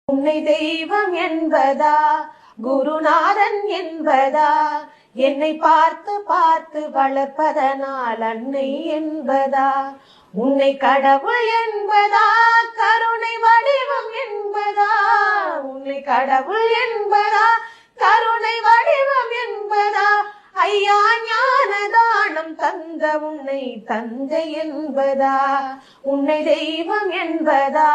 உன்னை தெய்வம் என்பதா, குருநாதன் என்பதா, என்னை பார்த்து பார்த்து வளர்ப்பதனால் அன்னை என்பதா, உன்னை கடவுள் என்பதா, கருணை வடிவம் என்பதா, உன்னை கடவுள் என்பதா, கருணை வடிவம் என்பதா, ஐயா ஞான தானம் தந்த உன்னை தந்தை என்பதா, உன்னை தெய்வம் என்பதா,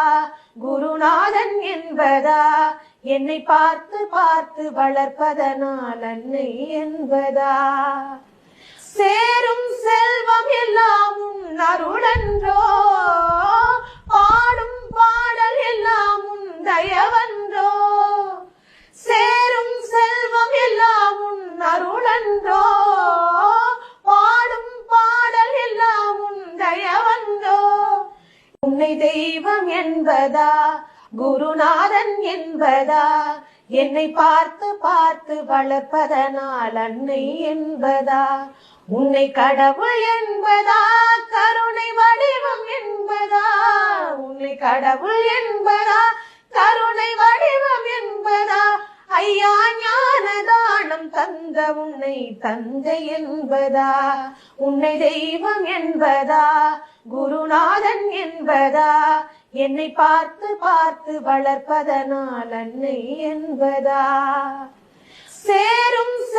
குருநாதன் என்பதா, என்னை பார்த்து பார்த்து வளர்ப்பதனால் அன்னை என்பதா. சேரும் செல்வம் எல்லாம் உன் அருளன்றோ, பாடும் பாடல் எல்லாம் உன் தயவன்றோ, சேரும் செல்வம் எல்லாம் உன் அருளன்றோ, பாடும் பாடல் எல்லாம் உன் தயவன்றோ, உன்னை தெய்வம் என்பதா, குருநாதன் என்பதா, என்னை பார்த்து பார்த்து வளர்ப்பதனால் அன்னை என்பதா, உன்னை கடவுள் என்பதா, கருணை வடிவம் என்பதா, உன்னை கடவுள் என்பதா, கருணை வடிவம் என்பதா, ஐயா ஞான தானம் தந்த உன்னை தந்தை என்பதா, உன்னை தெய்வம் என்பதா, குருநாதன் என்பதா, என்னை பார்த்து பார்த்து வளர்ப்பதனால் அன்னை என்பதா. சேரும்